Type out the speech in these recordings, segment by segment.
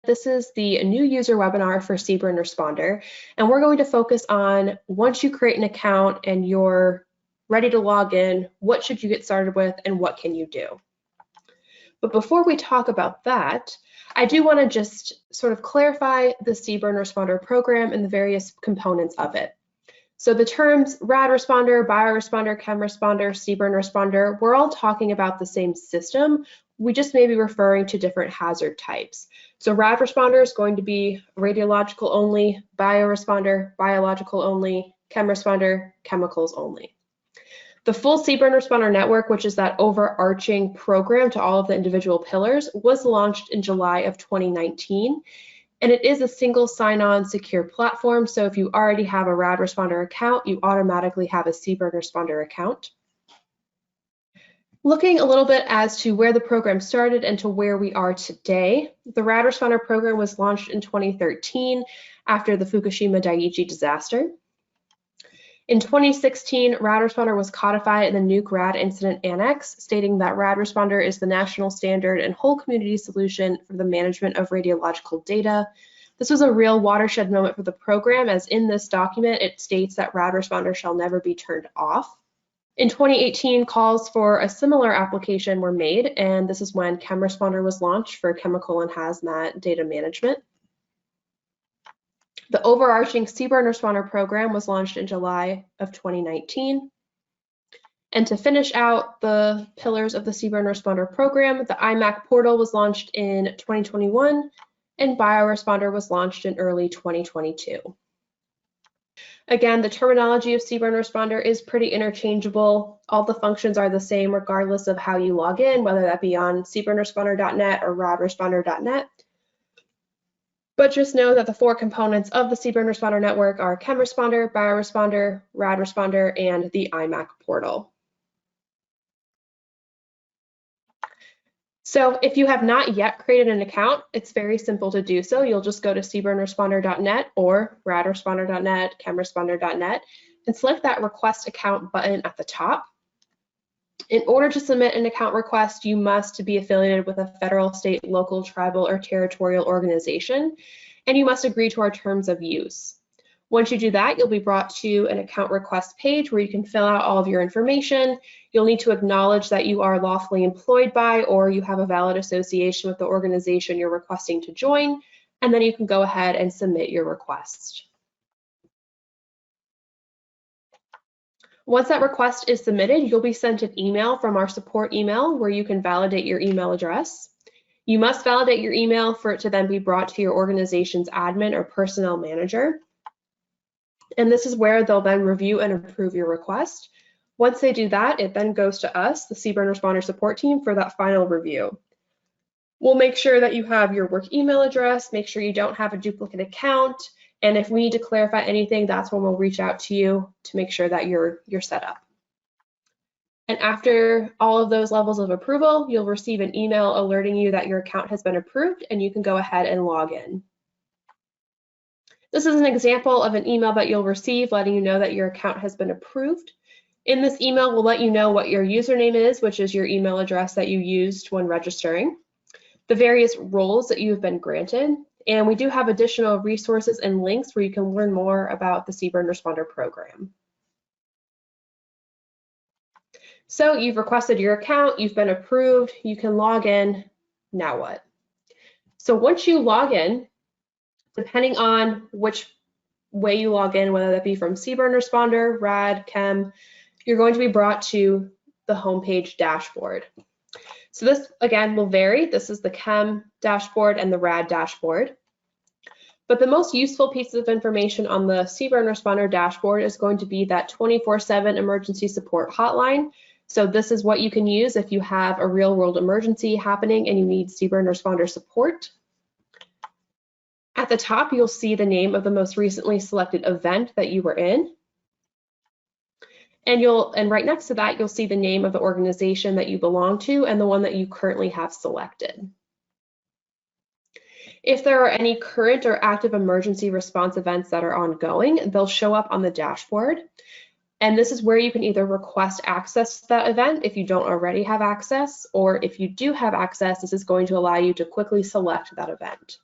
This is the new user webinar for CBRNResponder, and we're going to focus on once you create an account and you're ready to log in, what should you get started with and what can you do? But before we talk about that, I do want to just sort of clarify the CBRNResponder program and the various components of it. So the terms RAD responder, bioresponder, chem responder, CBRNResponder, we're all talking about the same system. We just may be referring to different hazard types. So RAD responder is going to be radiological only, bioresponder, biological only, chem responder, chemicals only. The full CBRNResponder network, which is that overarching program to all of the individual pillars, was launched in July of 2019. And it is a single sign-on secure platform. So if you already have a RAD responder account, you automatically have a CBRNResponder account. Looking a little bit as to where the program started and to where we are today, the RAD responder program was launched in 2013 after the Fukushima Daiichi disaster. In 2016, RAD responder was codified in the Nuke RAD Incident Annex, stating that RAD responder is the national standard and whole community solution for the management of radiological data. This was a real watershed moment for the program, as in this document, it states that RAD responder shall never be turned off. In 2018, calls for a similar application were made, and this is when Chem Responder was launched for chemical and hazmat data management. The overarching CBRNResponder program was launched in July of 2019. And to finish out the pillars of the CBRNResponder program, the IMAC portal was launched in 2021, and bioresponder was launched in early 2022. Again, the terminology of CBRNResponder is pretty interchangeable. All the functions are the same regardless of how you log in, whether that be on CBRNResponder.net or radresponder.net. But just know that the four components of the CBRNResponder network are Chem Responder, Bioresponder, RAD Responder, and the IMAC portal. So if you have not yet created an account, it's very simple to do so. You'll just go to CBRNResponder.net or radresponder.net, chemresponder.net, and select that Request Account button at the top. In order to submit an account request, you must be affiliated with a federal, state, local, tribal, or territorial organization, and you must agree to our terms of use. Once you do that, you'll be brought to an account request page where you can fill out all of your information. You'll need to acknowledge that you are lawfully employed by or you have a valid association with the organization you're requesting to join, and then you can go ahead and submit your request. Once that request is submitted, you'll be sent an email from our support email where you can validate your email address. You must validate your email for it to then be brought to your organization's admin or personnel manager. And this is where they'll then review and approve your request. Once they do that, it then goes to us, the CBRNResponder support team, for that final review. We'll make sure that you have your work email address, make sure you don't have a duplicate account, and if we need to clarify anything, that's when we'll reach out to you to make sure that you're set up. And after all of those levels of approval, you'll receive an email alerting you that your account has been approved and you can go ahead and log in. This is an example of an email that you'll receive letting you know that your account has been approved. In this email, we'll let you know what your username is, which is your email address that you used when registering, the various roles that you have been granted, and we do have additional resources and links where you can learn more about the CBRNResponder program. So you've requested your account, you've been approved, you can log in, now what? So once you log in, depending on which way you log in, whether that be from CBRNResponder, RAD, Chem, you're going to be brought to the homepage dashboard. So this, again, will vary. This is the Chem dashboard and the RAD dashboard. But the most useful piece of information on the CBRNResponder dashboard is going to be that 24/7 emergency support hotline. So this is what you can use if you have a real-world emergency happening and you need CBRNResponder support. At the top, you'll see the name of the most recently selected event that you were in. And right next to that, you'll see the name of the organization that you belong to and the one that you currently have selected. If there are any current or active emergency response events that are ongoing, they'll show up on the dashboard. And this is where you can either request access to that event if you don't already have access, or if you do have access, this is going to allow you to quickly select that event.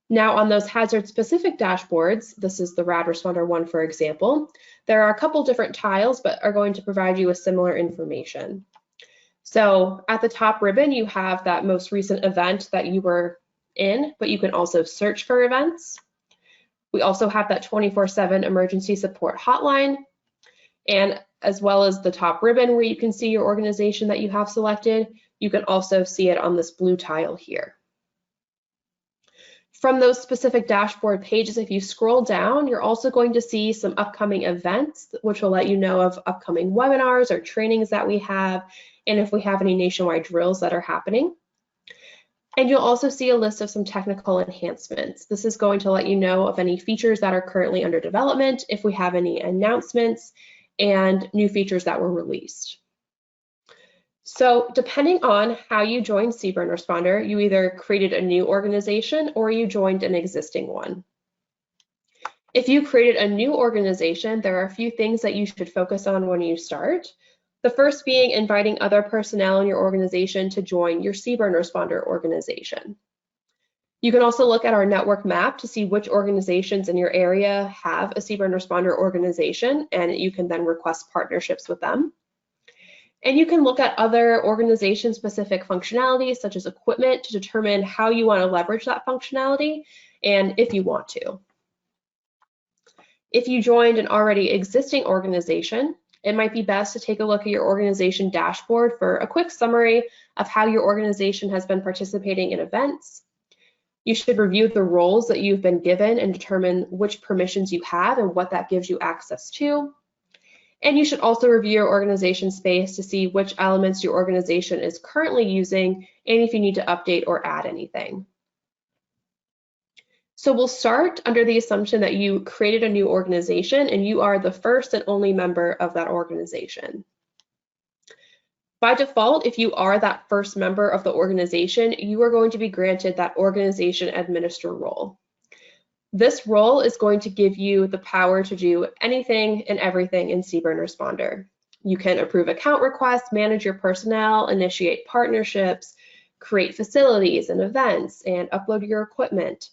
Now on those hazard-specific dashboards, this is the RAD Responder one, for example, there are a couple different tiles, but are going to provide you with similar information. So at the top ribbon, you have that most recent event that you were in, but you can also search for events. We also have that 24/7 emergency support hotline, and as well as the top ribbon where you can see your organization that you have selected, you can also see it on this blue tile here. From those specific dashboard pages, if you scroll down, you're also going to see some upcoming events, which will let you know of upcoming webinars or trainings that we have, and if we have any nationwide drills that are happening. And you'll also see a list of some technical enhancements. This is going to let you know of any features that are currently under development, if we have any announcements, and new features that were released. So depending on how you joined CBRNResponder, you either created a new organization or you joined an existing one. If you created a new organization, there are a few things that you should focus on when you start. The first being inviting other personnel in your organization to join your CBRNResponder organization. You can also look at our network map to see which organizations in your area have a CBRNResponder organization, and you can then request partnerships with them. And you can look at other organization-specific functionalities, such as equipment, to determine how you want to leverage that functionality and if you want to. If you joined an already existing organization, it might be best to take a look at your organization dashboard for a quick summary of how your organization has been participating in events. You should review the roles that you've been given and determine which permissions you have and what that gives you access to. And you should also review your organization space to see which elements your organization is currently using and if you need to update or add anything. So we'll start under the assumption that you created a new organization and you are the first and only member of that organization. By default, if you are that first member of the organization, you are going to be granted that organization administrator role. This role is going to give you the power to do anything and everything in CBRNResponder. You can approve account requests, manage your personnel, initiate partnerships, create facilities and events, and upload your equipment.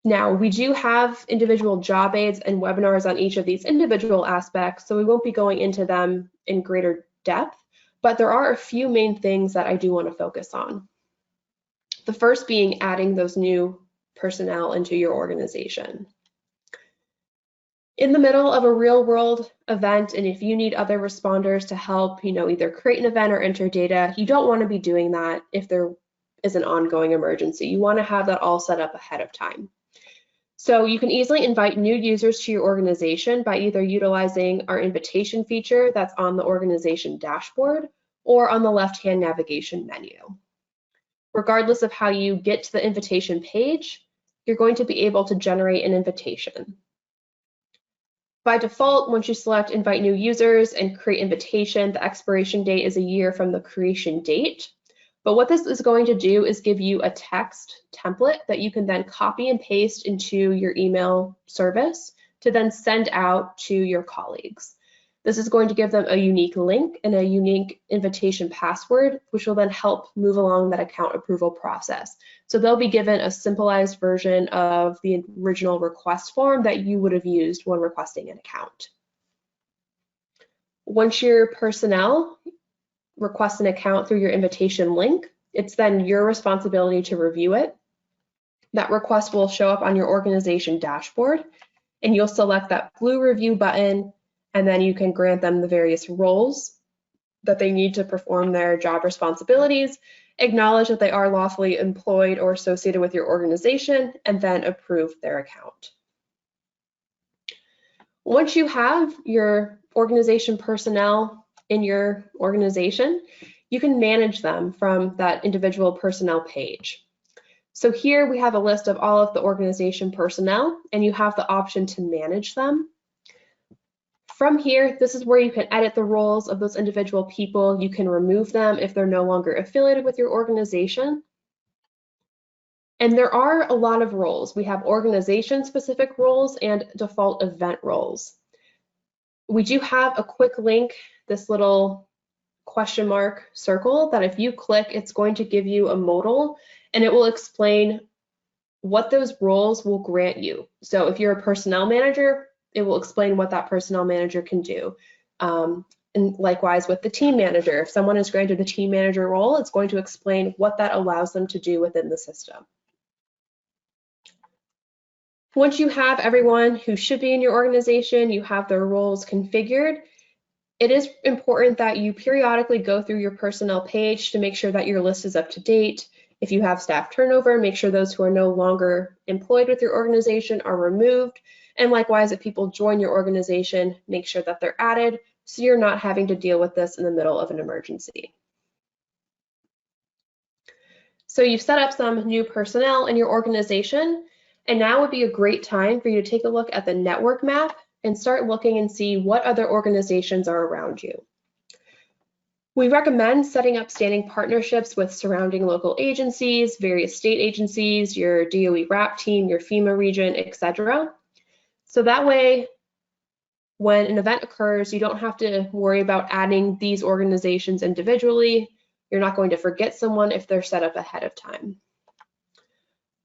Now, we do have individual job aids and webinars on each of these individual aspects, so we won't be going into them in greater depth, but there are a few main things that I do want to focus on. The first being adding those new personnel into your organization. In the middle of a real world event, and if you need other responders to help, either create an event or enter data, you don't want to be doing that if there is an ongoing emergency. You want to have that all set up ahead of time. So you can easily invite new users to your organization by either utilizing our invitation feature that's on the organization dashboard or on the left-hand navigation menu. Regardless of how you get to the invitation page, you're going to be able to generate an invitation. By default, once you select invite new users and create invitation, the expiration date is a year from the creation date. But what this is going to do is give you a text template that you can then copy and paste into your email service to then send out to your colleagues. This is going to give them a unique link and a unique invitation password, which will then help move along that account approval process. So they'll be given a simplified version of the original request form that you would have used when requesting an account. Once your personnel request an account through your invitation link, it's then your responsibility to review it. That request will show up on your organization dashboard, and you'll select that blue review button, and then you can grant them the various roles that they need to perform their job responsibilities, acknowledge that they are lawfully employed or associated with your organization, and then approve their account. Once you have your organization personnel in your organization, you can manage them from that individual personnel page. So here we have a list of all of the organization personnel, and you have the option to manage them. From here, this is where you can edit the roles of those individual people. You can remove them if they're no longer affiliated with your organization. And there are a lot of roles. We have organization-specific roles and default event roles. We do have a quick link, this little question mark circle, that if you click, it's going to give you a modal, and it will explain what those roles will grant you. So if you're a personnel manager, it will explain what that personnel manager can do. And likewise with the team manager, if someone is granted the team manager role, it's going to explain what that allows them to do within the system. Once you have everyone who should be in your organization, you have their roles configured, it is important that you periodically go through your personnel page to make sure that your list is up to date. If you have staff turnover, make sure those who are no longer employed with your organization are removed. And likewise, if people join your organization, make sure that they're added so you're not having to deal with this in the middle of an emergency. So you've set up some new personnel in your organization, and now would be a great time for you to take a look at the network map and start looking and see what other organizations are around you. We recommend setting up standing partnerships with surrounding local agencies, various state agencies, your DOE RAP team, your FEMA region, etc. So that way, when an event occurs, you don't have to worry about adding these organizations individually. You're not going to forget someone if they're set up ahead of time.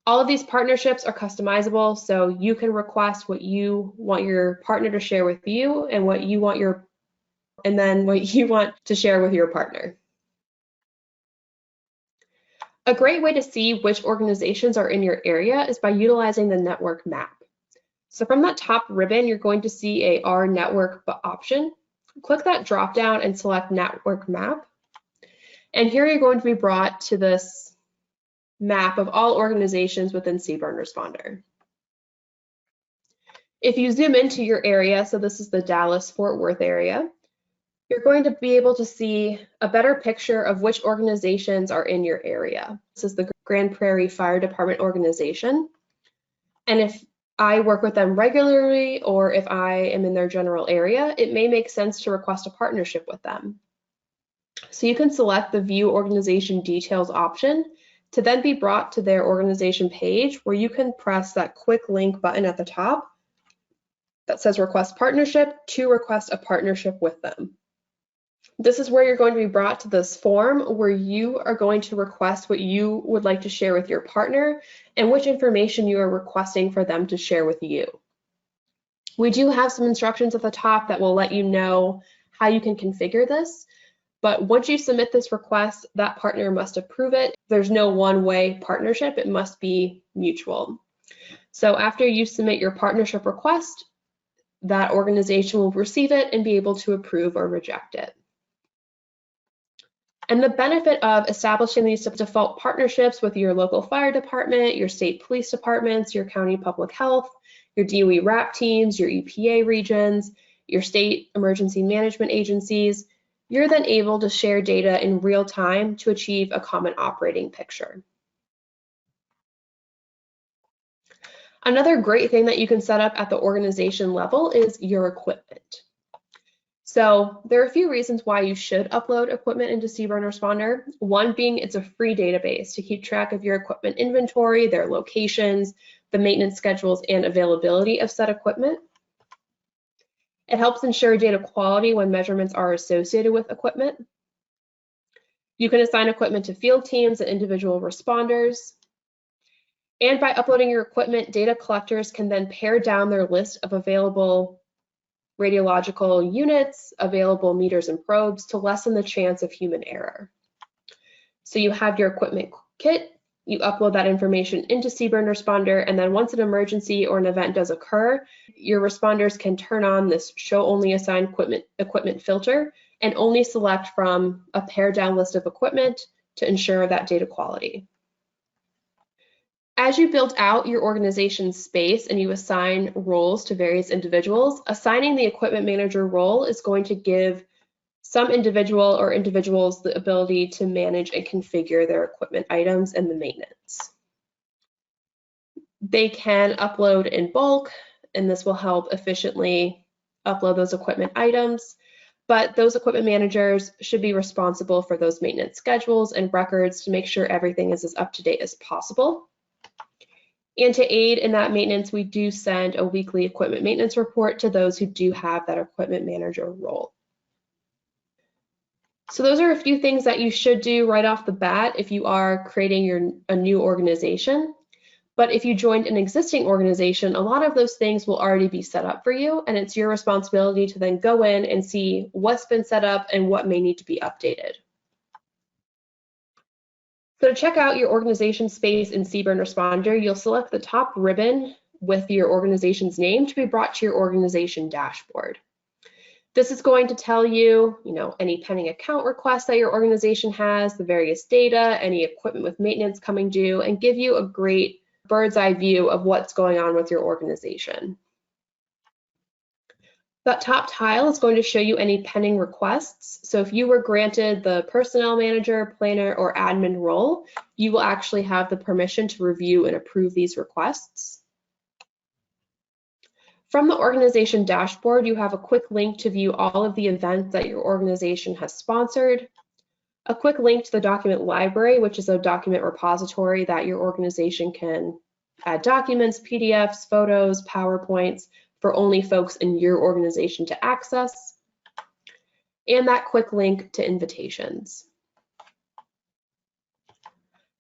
All of these partnerships are customizable, so you can request what you want your partner to share with you and what you want to share with your partner. A great way to see which organizations are in your area is by utilizing the network map. So from that top ribbon, you're going to see a Our Network option. Click that drop down and select Network Map. And here you're going to be brought to this map of all organizations within CBRNResponder. If you zoom into your area, so this is the Dallas-Fort Worth area, you're going to be able to see a better picture of which organizations are in your area. This is the Grand Prairie Fire Department organization. And if I work with them regularly, or if I am in their general area, it may make sense to request a partnership with them. So you can select the View Organization Details option to then be brought to their organization page, where you can press that quick link button at the top that says Request Partnership to request a partnership with them. This is where you're going to be brought to this form where you are going to request what you would like to share with your partner and which information you are requesting for them to share with you. We do have some instructions at the top that will let you know how you can configure this, but once you submit this request, that partner must approve it. There's no one-way partnership, it must be mutual. So after you submit your partnership request, that organization will receive it and be able to approve or reject it. And the benefit of establishing these default partnerships with your local fire department, your state police departments, your county public health, your DOE RAP teams, your EPA regions, your state emergency management agencies, you're then able to share data in real time to achieve a common operating picture. Another great thing that you can set up at the organization level is your equipment. So there are a few reasons why you should upload equipment into CBRNResponder. One being it's a free database to keep track of your equipment inventory, their locations, the maintenance schedules, and availability of said equipment. It helps ensure data quality when measurements are associated with equipment. You can assign equipment to field teams and individual responders. And by uploading your equipment, data collectors can then pare down their list of available radiological units, available meters and probes to lessen the chance of human error. So you have your equipment kit, you upload that information into CBRNResponder, and then once an emergency or an event does occur, your responders can turn on this Show Only Assigned Equipment filter and only select from a pared down list of equipment to ensure that data quality. As you build out your organization's space and you assign roles to various individuals, assigning the equipment manager role is going to give some individual or individuals the ability to manage and configure their equipment items and the maintenance. They can upload in bulk, and this will help efficiently upload those equipment items, but those equipment managers should be responsible for those maintenance schedules and records to make sure everything is as up to date as possible. And to aid in that maintenance, we do send a weekly equipment maintenance report to those who do have that equipment manager role. So those are a few things that you should do right off the bat if you are creating a new organization. But if you joined an existing organization, a lot of those things will already be set up for you, and it's your responsibility to then go in and see what's been set up and what may need to be updated. So to check out your organization space in CBRNResponder, you'll select the top ribbon with your organization's name to be brought to your organization dashboard. This is going to tell you, any pending account requests that your organization has, the various data, any equipment with maintenance coming due, and give you a great bird's eye view of what's going on with your organization. That top tile is going to show you any pending requests. So if you were granted the personnel manager, planner, or admin role, you will actually have the permission to review and approve these requests. From the organization dashboard, you have a quick link to view all of the events that your organization has sponsored, a quick link to the document library, which is a document repository that your organization can add documents, PDFs, photos, PowerPoints for only folks in your organization to access, and that quick link to invitations.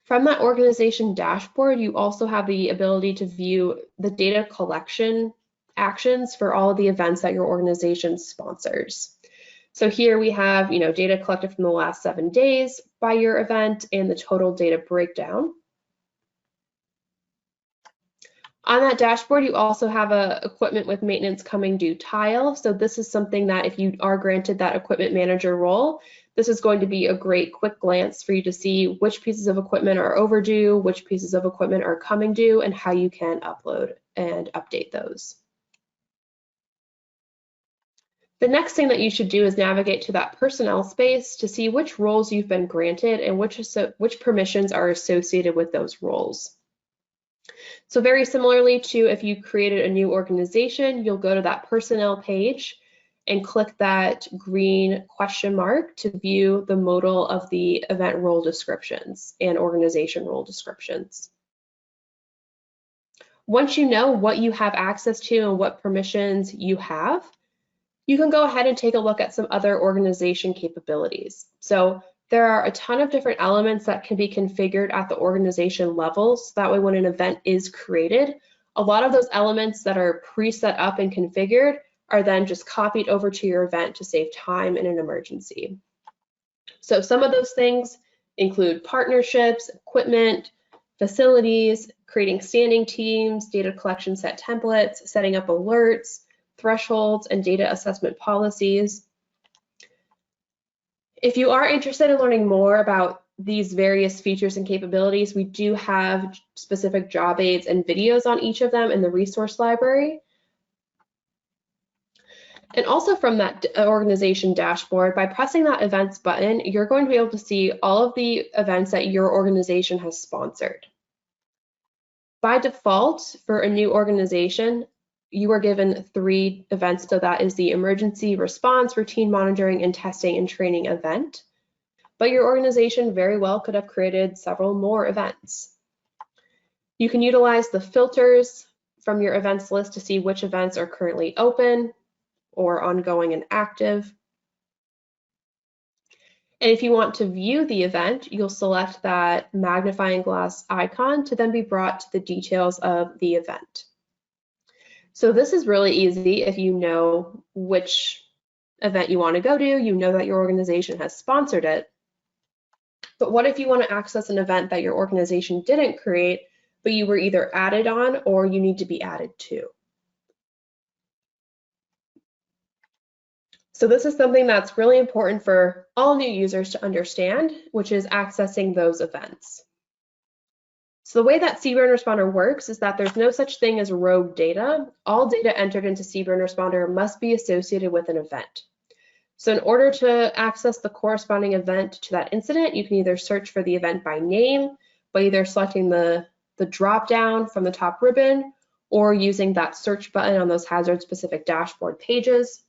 From that organization dashboard, you also have the ability to view the data collection actions for all of the events that your organization sponsors. So here we have, data collected from the last 7 days by your event and the total data breakdown. On that dashboard, you also have a equipment with maintenance coming due tile. So this is something that if you are granted that equipment manager role, this is going to be a great quick glance for you to see which pieces of equipment are overdue, which pieces of equipment are coming due, and how you can upload and update those. The next thing that you should do is navigate to that personnel space to see which roles you've been granted and which permissions are associated with those roles. So very similarly to if you created a new organization, you'll go to that personnel page and click that green question mark to view the modal of the event role descriptions and organization role descriptions. Once you know what you have access to and what permissions you have, you can go ahead and take a look at some other organization capabilities. So there are a ton of different elements that can be configured at the organization level. So that way when an event is created, a lot of those elements that are pre-set up and configured are then just copied over to your event to save time in an emergency. So some of those things include partnerships, equipment, facilities, creating standing teams, data collection set templates, setting up alerts, thresholds, and data assessment policies. If you are interested in learning more about these various features and capabilities, we do have specific job aids and videos on each of them in the resource library. And also from that organization dashboard, by pressing that events button, you're going to be able to see all of the events that your organization has sponsored. By default, for a new organization, you are given 3 events. So that is the emergency response, routine monitoring, and testing and training event. But your organization very well could have created several more events. You can utilize the filters from your events list to see which events are currently open or ongoing and active. And if you want to view the event, you'll select that magnifying glass icon to then be brought to the details of the event. So this is really easy if you know which event you want to go to, you know that your organization has sponsored it. But what if you want to access an event that your organization didn't create, but you were either added on or you need to be added to? So this is something that's really important for all new users to understand, which is accessing those events. So the way that CBRNResponder works is that there's no such thing as rogue data. All data entered into CBRNResponder must be associated with an event. So in order to access the corresponding event to that incident, you can either search for the event by name, by either selecting the drop down from the top ribbon or using that search button on those hazard-specific dashboard pages.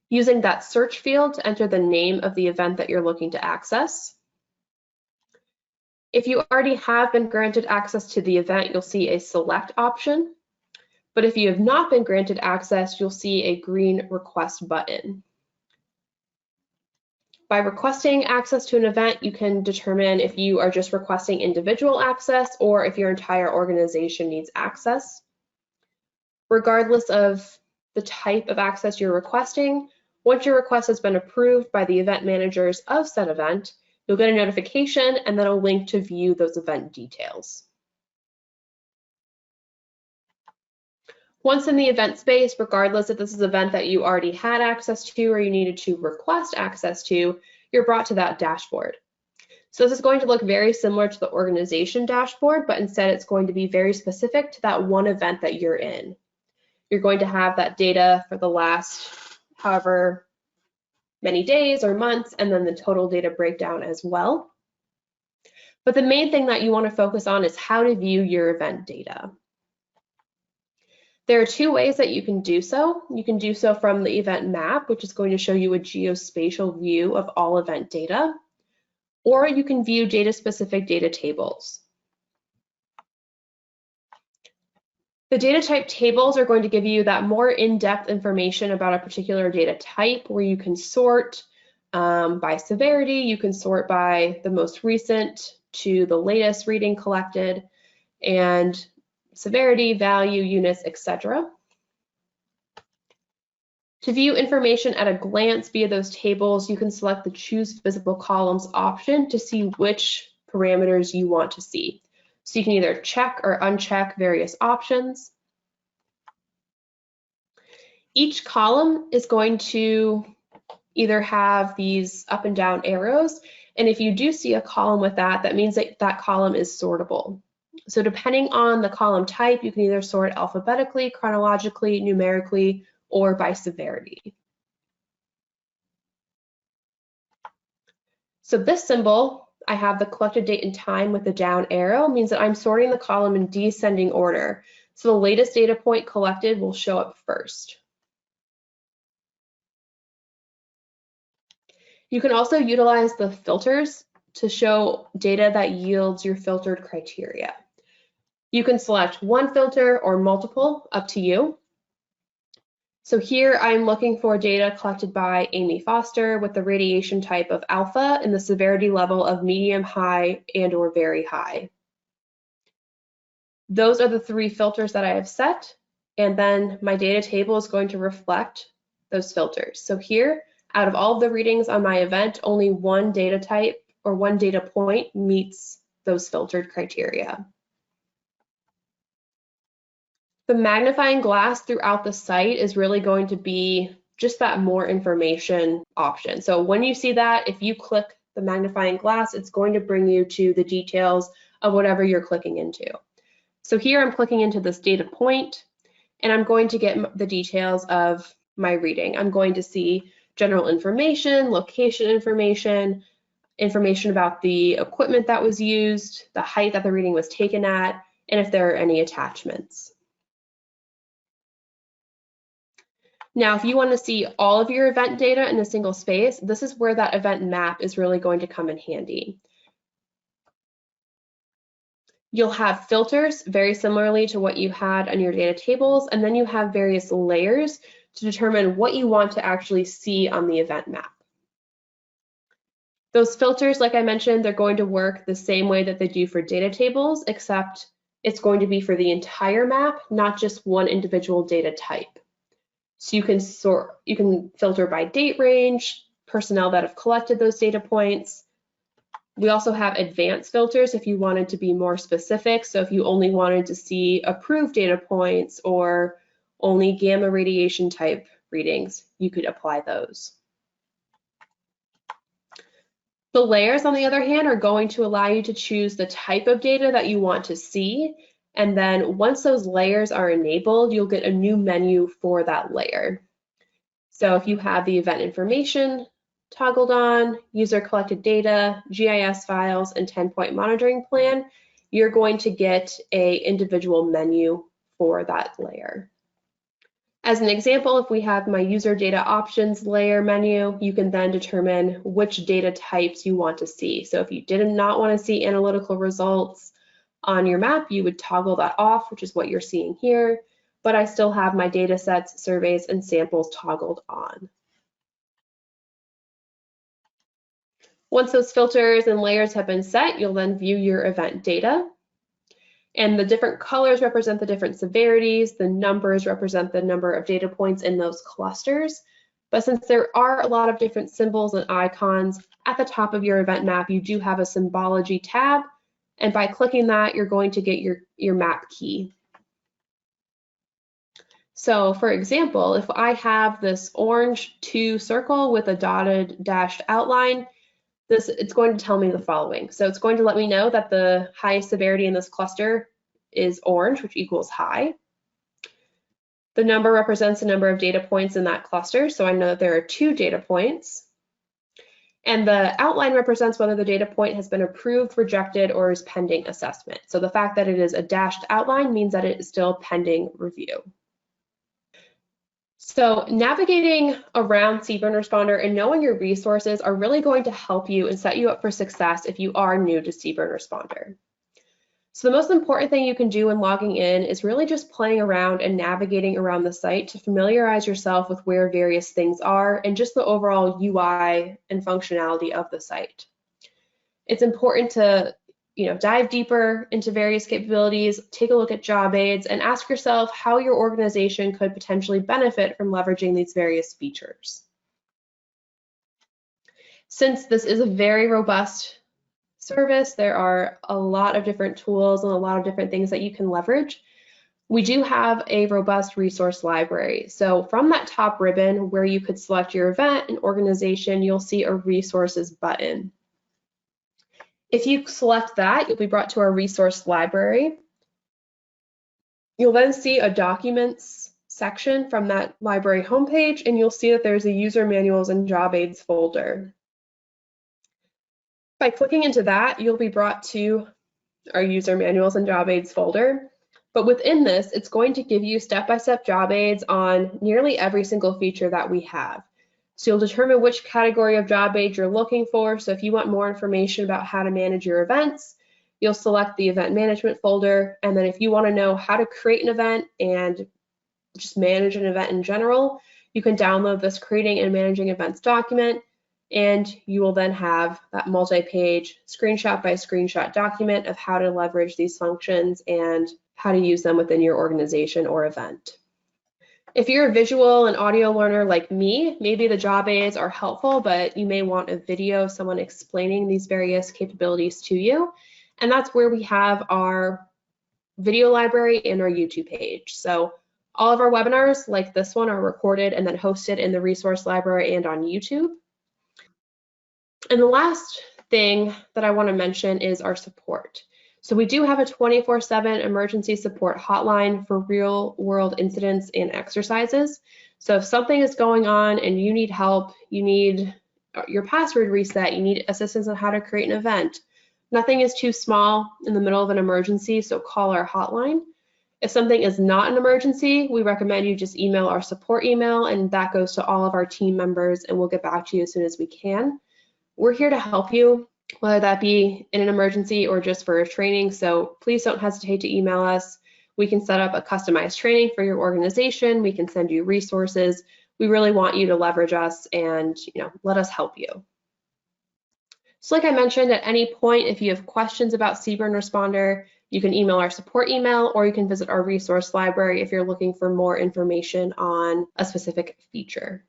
Using that search field to enter the name of the event that you're looking to access. If you already have been granted access to the event, you'll see a select option. But if you have not been granted access, you'll see a green request button. By requesting access to an event, you can determine if you are just requesting individual access or if your entire organization needs access. Regardless of the type of access you're requesting, once your request has been approved by the event managers of said event, you'll get a notification and then a link to view those event details. Once in the event space, regardless if this is an event that you already had access to or you needed to request access to, you're brought to that dashboard. So this is going to look very similar to the organization dashboard, but instead it's going to be very specific to that one event that you're in. You're going to have that data for the last however many days or months, and then the total data breakdown as well. But the main thing that you want to focus on is how to view your event data. There are two ways that you can do so. You can do so from the event map, which is going to show you a geospatial view of all event data, or you can view data-specific data tables. The data type tables are going to give you that more in-depth information about a particular data type, where you can sort by severity, you can sort by the most recent to the latest reading collected, and severity, value, units, etc. To view information at a glance via those tables, you can select the Choose Visible Columns option to see which parameters you want to see. So you can either check or uncheck various options. Each column is going to either have these up and down arrows, and if you do see a column with that, that means that that column is sortable. So depending on the column type, you can either sort alphabetically, chronologically, numerically, or by severity. So this symbol, I have the collected date and time with the down arrow, means that I'm sorting the column in descending order. So the latest data point collected will show up first. You can also utilize the filters to show data that yields your filtered criteria. You can select one filter or multiple, up to you. So here I'm looking for data collected by Amy Foster with the radiation type of alpha and the severity level of medium, high, and or very high. Those are the three filters that I have set, and then my data table is going to reflect those filters. So here, out of all of the readings on my event, only one data type or one data point meets those filtered criteria. The magnifying glass throughout the site is really going to be just that more information option. So when you see that, if you click the magnifying glass, it's going to bring you to the details of whatever you're clicking into. So here I'm clicking into this data point, and I'm going to get the details of my reading. I'm going to see general information, location information, information about the equipment that was used, the height that the reading was taken at, and if there are any attachments. Now, if you want to see all of your event data in a single space, this is where that event map is really going to come in handy. You'll have filters very similarly to what you had on your data tables, and then you have various layers to determine what you want to actually see on the event map. Those filters, like I mentioned, they're going to work the same way that they do for data tables, except it's going to be for the entire map, not just one individual data type. So you can filter by date range, personnel that have collected those data points. We also have advanced filters if you wanted to be more specific. So if you only wanted to see approved data points or only gamma radiation type readings, you could apply those. The layers, on the other hand, are going to allow you to choose the type of data that you want to see. And then once those layers are enabled, you'll get a new menu for that layer. So if you have the event information toggled on, user collected data, GIS files, and 10-point monitoring plan, you're going to get an individual menu for that layer. As an example, if we have my user data options layer menu, you can then determine which data types you want to see. So if you did not want to see analytical results on your map, you would toggle that off, which is what you're seeing here, but I still have my data sets, surveys, and samples toggled on. Once those filters and layers have been set, you'll then view your event data. And the different colors represent the different severities. The numbers represent the number of data points in those clusters. But since there are a lot of different symbols and icons, at the top of your event map, you do have a symbology tab. And by clicking that, you're going to get your map key. So for example, if I have this orange 2 circle with a dotted dashed outline, it's going to tell me the following. So it's going to let me know that the highest severity in this cluster is orange, which equals high. The number represents the number of data points in that cluster, so I know that there are 2 data points. And the outline represents whether the data point has been approved, rejected, or is pending assessment. So the fact that it is a dashed outline means that it is still pending review. So navigating around CBRNResponder and knowing your resources are really going to help you and set you up for success if you are new to CBRNResponder. So the most important thing you can do when logging in is really just playing around and navigating around the site to familiarize yourself with where various things are and just the overall UI and functionality of the site. It's important to dive deeper into various capabilities, take a look at job aids, and ask yourself how your organization could potentially benefit from leveraging these various features. Since this is a very robust service, there are a lot of different tools and a lot of different things that you can leverage. We do have a robust resource library. So from that top ribbon where you could select your event and organization, you'll see a resources button. If you select that, you'll be brought to our resource library. You'll then see a documents section from that library homepage, and you'll see that there's a user manuals and job aids folder. By clicking into that, you'll be brought to our user manuals and job aids folder. But within this, it's going to give you step-by-step job aids on nearly every single feature that we have. So you'll determine which category of job aid you're looking for. So if you want more information about how to manage your events, you'll select the event management folder. And then if you want to know how to create an event and just manage an event in general, you can download this creating and managing events document. And you will then have that multi-page screenshot by screenshot document of how to leverage these functions and how to use them within your organization or event. If you're a visual and audio learner like me, maybe the job aids are helpful, but you may want a video of someone explaining these various capabilities to you. And that's where we have our video library and our YouTube page. So all of our webinars, like this one, are recorded and then hosted in the resource library and on YouTube. And the last thing that I want to mention is our support. So we do have a 24/7 emergency support hotline for real-world incidents and exercises. So if something is going on and you need help, you need your password reset, you need assistance on how to create an event, nothing is too small in the middle of an emergency, so call our hotline. If something is not an emergency, we recommend you just email our support email, and that goes to all of our team members, and we'll get back to you as soon as we can. We're here to help you, whether that be in an emergency or just for a training, so please don't hesitate to email us. We can set up a customized training for your organization. We can send you resources. We really want you to leverage us and let us help you. So like I mentioned, at any point, if you have questions about CBRNResponder, you can email our support email, or you can visit our resource library if you're looking for more information on a specific feature.